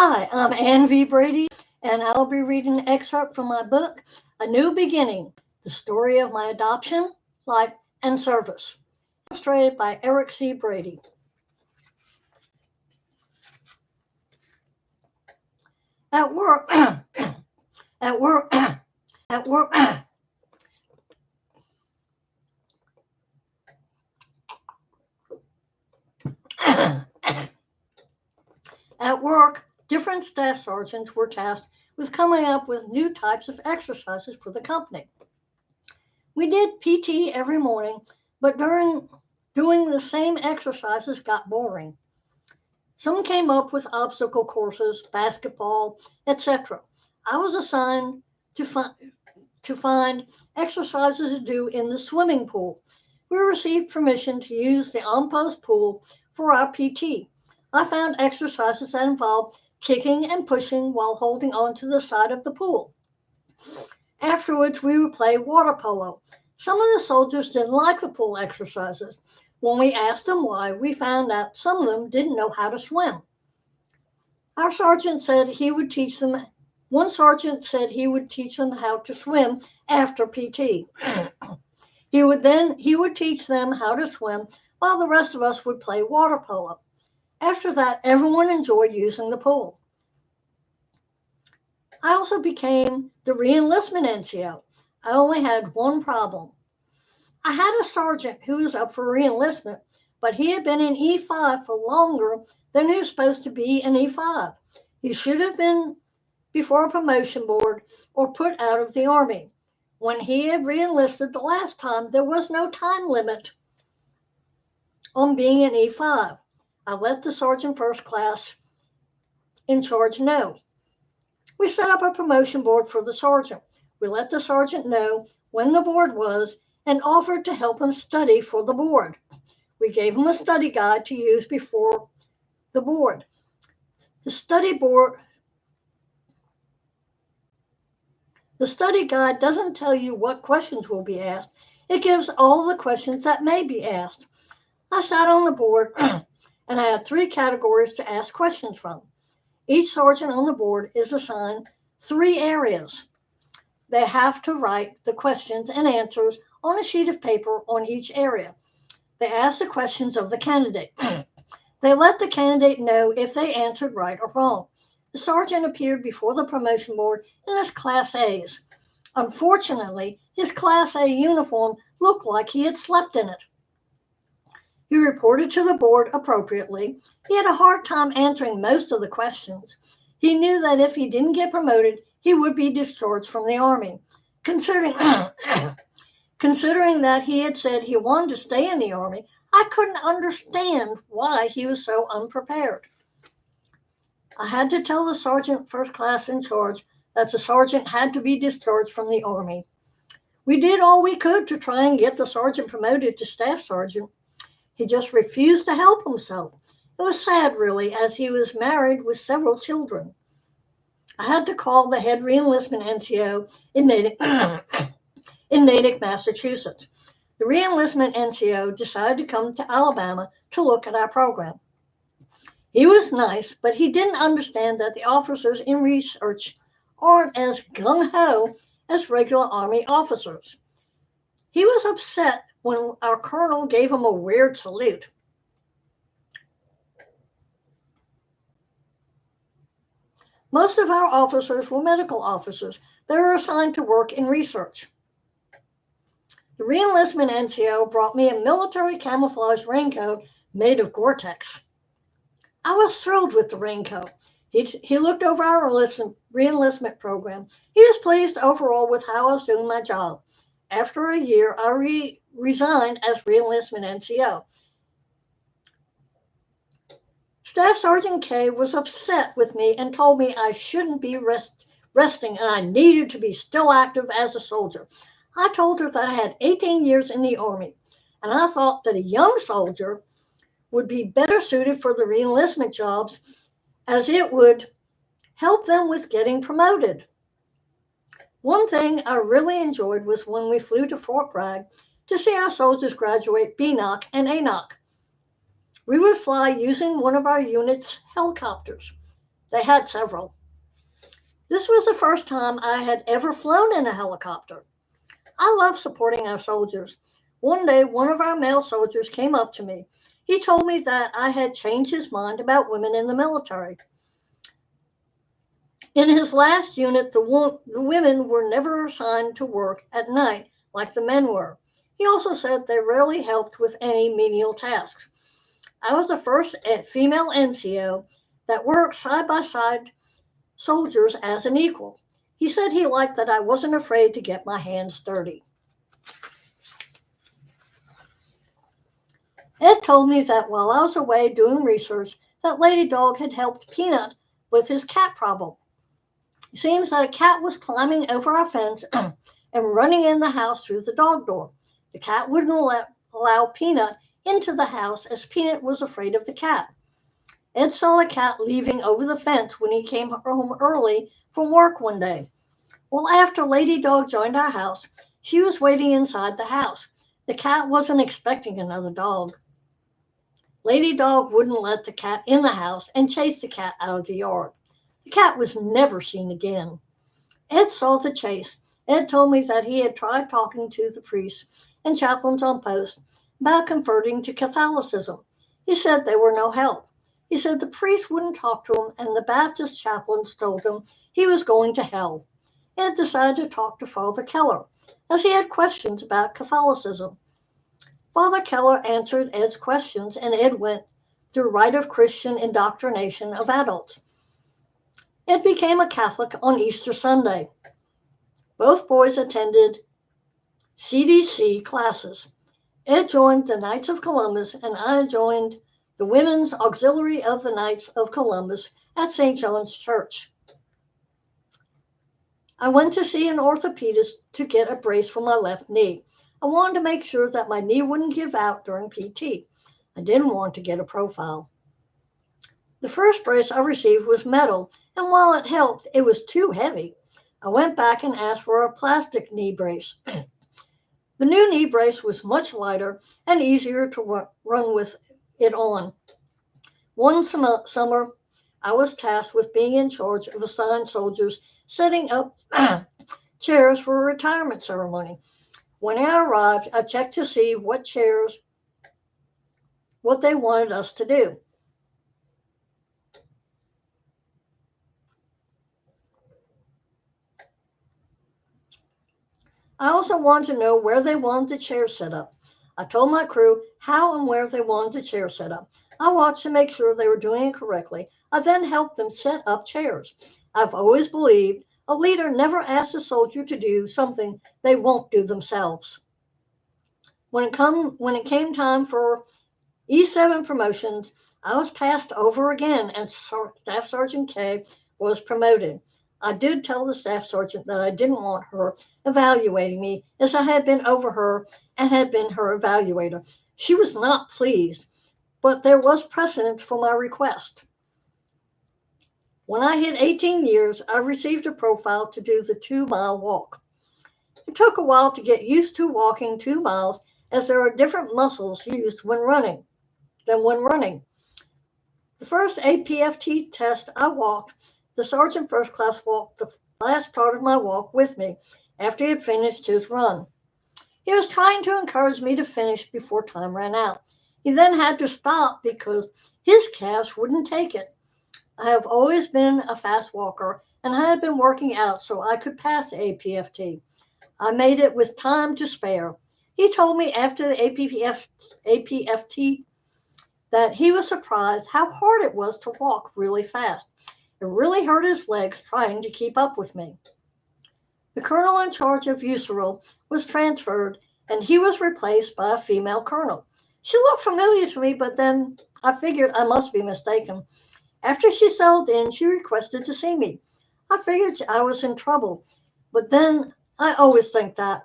Hi, I'm Ann V. Brady, and I'll be reading an excerpt from my book, A New Beginning, the story of my adoption, life, and service, illustrated by Eric C. Brady. At work, at work, at work, at work, different staff sergeants were tasked with coming up with new types of exercises for the company. We did PT every morning, but during doing the same exercises got boring. Some came up with obstacle courses, basketball, etc. I was assigned to find exercises to do in the swimming pool. We received permission to use the on-post pool for our PT. I found exercises that involved kicking and pushing while holding onto the side of the pool. Afterwards, we would play water polo. Some of the soldiers didn't like the pool exercises. When we asked them why, we found out some of them didn't know how to swim. Our sergeant said he would teach them. One sergeant said he would teach them how to swim after PT. He would teach them how to swim while the rest of us would play water polo. After that, everyone enjoyed using the pool. I also became the re-enlistment NCO. I only had one problem. I had a sergeant who was up for re-enlistment, but he had been in E5 for longer than he was supposed to be in E5. He should have been before a promotion board or put out of the Army. When he had re-enlisted the last time, there was no time limit on being in E5. I let the sergeant first class in charge know. We set up a promotion board for the sergeant. We let the sergeant know when the board was and offered to help him study for the board. We gave him a study guide to use before the board. The study guide doesn't tell you what questions will be asked. It gives all the questions that may be asked. I sat on the board and I had 3 categories to ask questions from. Each sergeant on the board is assigned 3 areas. They have to write the questions and answers on a sheet of paper on each area. They ask the questions of the candidate. They let the candidate know if they answered right or wrong. The sergeant appeared before the promotion board in his Class A's. Unfortunately, his Class A uniform looked like he had slept in it. He reported to the board appropriately. He had a hard time answering most of the questions. He knew that if he didn't get promoted, he would be discharged from the Army. Considering that he had said he wanted to stay in the Army, I couldn't understand why he was so unprepared. I had to tell the sergeant first class in charge that the sergeant had to be discharged from the Army. We did all we could to try and get the sergeant promoted to staff sergeant. He just refused to help himself. It was sad, really, as he was married with several children. I had to call the head re-enlistment NCO in Natick, Massachusetts. The re-enlistment NCO decided to come to Alabama to look at our program. He was nice, but he didn't understand that the officers in research aren't as gung-ho as regular Army officers. He was upset when our colonel gave him a weird salute. Most of our officers were medical officers that were assigned to work in research. The re-enlistment NCO brought me a military camouflage raincoat made of Gore-Tex. I was thrilled with the raincoat. He looked over our re-enlistment program. He was pleased overall with how I was doing my job. After a year, I resigned as re-enlistment NCO. Staff Sergeant K was upset with me and told me I shouldn't be resting and I needed to be still active as a soldier. I told her that I had 18 years in the Army, and I thought that a young soldier would be better suited for the re-enlistment jobs as it would help them with getting promoted. One thing I really enjoyed was when we flew to Fort Bragg to see our soldiers graduate BNOC and ANOC. We would fly using one of our unit's helicopters. They had several. This was the first time I had ever flown in a helicopter. I love supporting our soldiers. One day, one of our male soldiers came up to me. He told me that I had changed his mind about women in the military. In his last unit, the women were never assigned to work at night like the men were. He also said they rarely helped with any menial tasks. I was the first female NCO that worked side by side soldiers as an equal. He said he liked that I wasn't afraid to get my hands dirty. Ed told me that while I was away doing research, that Lady Dog had helped Peanut with his cat problem. It seems that a cat was climbing over our fence and running in the house through the dog door. The cat wouldn't allow Peanut into the house as Peanut was afraid of the cat. Ed saw the cat leaving over the fence when he came home early from work one day. Well, after Lady Dog joined our house, she was waiting inside the house. The cat wasn't expecting another dog. Lady Dog wouldn't let the cat in the house and chased the cat out of the yard. The cat was never seen again. Ed saw the chase. Ed told me that he had tried talking to the priests and chaplains on post about converting to Catholicism. He said they were no help. He said the priests wouldn't talk to him, and the Baptist chaplains told him he was going to hell. Ed decided to talk to Father Keller, as he had questions about Catholicism. Father Keller answered Ed's questions, and Ed went through rite of Christian indoctrination of adults. Ed became a Catholic on Easter Sunday. Both boys attended CDC classes. Ed joined the Knights of Columbus, and I joined the Women's Auxiliary of the Knights of Columbus at St. John's Church. I went to see an orthopedist to get a brace for my left knee. I wanted to make sure that my knee wouldn't give out during PT. I didn't want to get a profile. The first brace I received was metal, and while it helped, it was too heavy. I went back and asked for a plastic knee brace. The new knee brace was much lighter and easier to run with it on. One summer, I was tasked with being in charge of assigned soldiers setting up chairs for a retirement ceremony. When I arrived, I checked to see what they wanted us to do. I also wanted to know where they wanted the chair set up. I told my crew how and where they wanted the chair set up. I watched to make sure they were doing it correctly. I then helped them set up chairs. I've always believed a leader never asks a soldier to do something they won't do themselves. When it came time for E7 promotions, I was passed over again, and Staff Sergeant K was promoted. I did tell the staff sergeant that I didn't want her evaluating me, as I had been over her and had been her evaluator. She was not pleased, but there was precedence for my request. When I hit 18 years, I received a profile to do the 2-mile walk. It took a while to get used to walking 2 miles, as there are different muscles used when running. The first APFT test I walked, the sergeant first class walked the last part of my walk with me after he had finished his run. He was trying to encourage me to finish before time ran out. He then had to stop because his calves wouldn't take it. I have always been a fast walker, and I had been working out so I could pass the APFT. I made it with time to spare. He told me after the APFT that he was surprised how hard it was to walk really fast. It really hurt his legs trying to keep up with me. The colonel in charge of USARL was transferred, and he was replaced by a female colonel. She looked familiar to me, but then I figured I must be mistaken. After she settled in, she requested to see me. I figured I was in trouble, but then I always think that.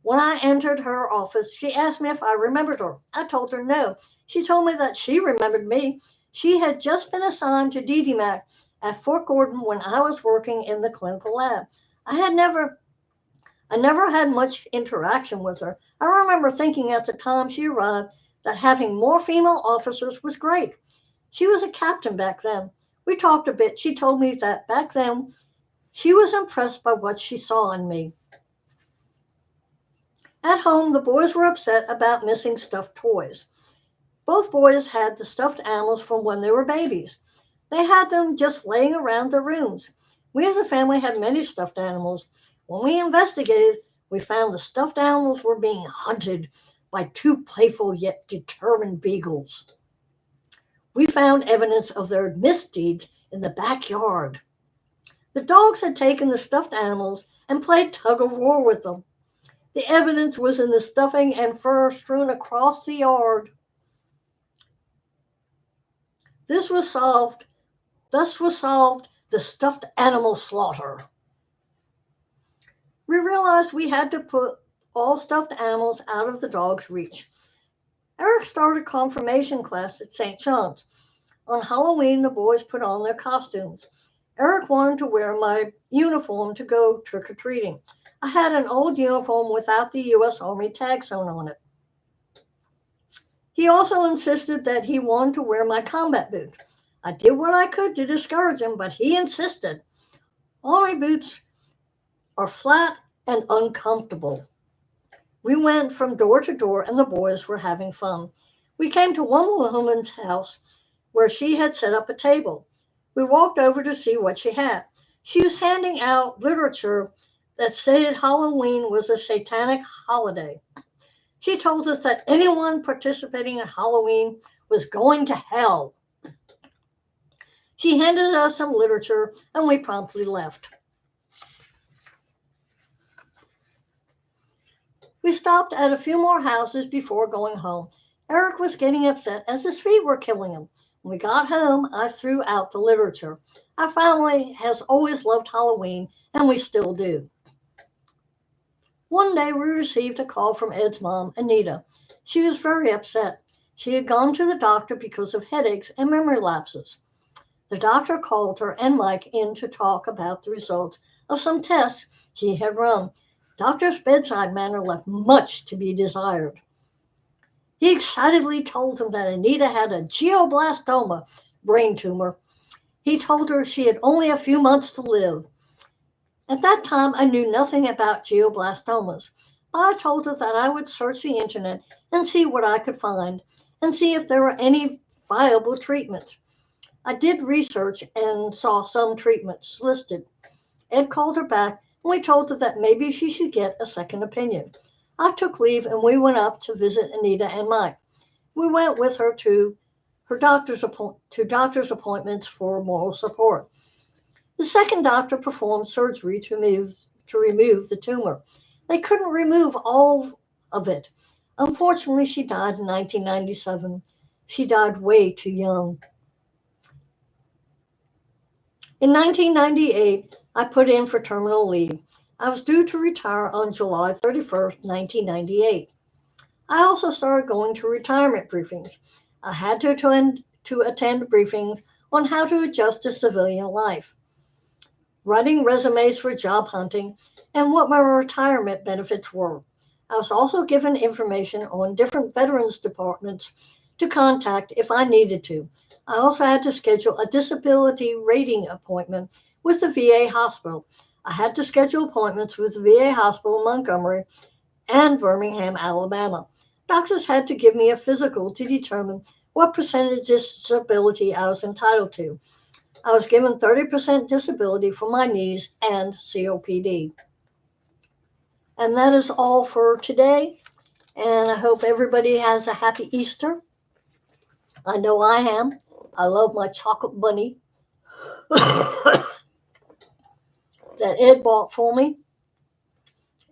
When I entered her office, she asked me if I remembered her. I told her no. She told me that she remembered me. She had just been assigned to DDMAC at Fort Gordon when I was working in the clinical lab. I never had much interaction with her. I remember thinking at the time she arrived that having more female officers was great. She was a captain back then. We talked a bit. She told me that back then she was impressed by what she saw in me. At home, the boys were upset about missing stuffed toys. Both boys had the stuffed animals from when they were babies. They had them just laying around their rooms. We as a family had many stuffed animals. When we investigated, we found the stuffed animals were being hunted by two playful yet determined beagles. We found evidence of their misdeeds in the backyard. The dogs had taken the stuffed animals and played tug of war with them. The evidence was in the stuffing and fur strewn across the yard. This was solved. Thus was solved the stuffed animal slaughter. We realized we had to put all stuffed animals out of the dog's reach. Eric started confirmation class at St. John's. On Halloween, the boys put on their costumes. Eric wanted to wear my uniform to go trick or treating. I had an old uniform without the U.S. Army tag sewn on it. He also insisted that he wanted to wear my combat boots. I did what I could to discourage him, but he insisted. Army boots are flat and uncomfortable. We went from door to door, and the boys were having fun. We came to one woman's house where she had set up a table. We walked over to see what she had. She was handing out literature that stated Halloween was a satanic holiday. She told us that anyone participating in Halloween was going to hell. She handed us some literature, and we promptly left. We stopped at a few more houses before going home. Eric was getting upset as his feet were killing him. When we got home, I threw out the literature. Our family has always loved Halloween, and we still do. One day we received a call from Ed's mom, Anita. She was very upset. She had gone to the doctor because of headaches and memory lapses. The doctor called her and Mike in to talk about the results of some tests he had run. Doctor's bedside manner left much to be desired. He excitedly told them that Anita had a glioblastoma brain tumor. He told her she had only a few months to live. At that time, I knew nothing about glioblastomas. I told her that I would search the internet and see what I could find and see if there were any viable treatments. I did research and saw some treatments listed. Ed called her back and we told her that maybe she should get a second opinion. I took leave and we went up to visit Anita and Mike. We went with her to her doctor's appointments for moral support. The second doctor performed surgery to remove the tumor. They couldn't remove all of it. Unfortunately, she died in 1997. She died way too young. In 1998, I put in for terminal leave. I was due to retire on July 31st, 1998. I also started going to retirement briefings. I had to attend briefings on how to adjust to civilian life, writing resumes for job hunting, and what my retirement benefits were. I was also given information on different veterans departments to contact if I needed to. I also had to schedule a disability rating appointment with the VA hospital. I had to schedule appointments with the VA hospital in Montgomery and Birmingham, Alabama. Doctors had to give me a physical to determine what percentage disability I was entitled to. I was given 30% disability for my knees and COPD. And that is all for today. And I hope everybody has a happy Easter. I know I am. I love my chocolate bunny that Ed bought for me.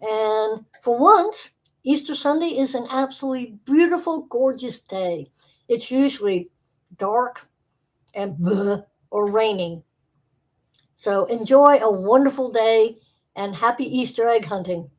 And for once, Easter Sunday is an absolutely beautiful, gorgeous day. It's usually dark and bleh or raining. So enjoy a wonderful day and happy Easter egg hunting.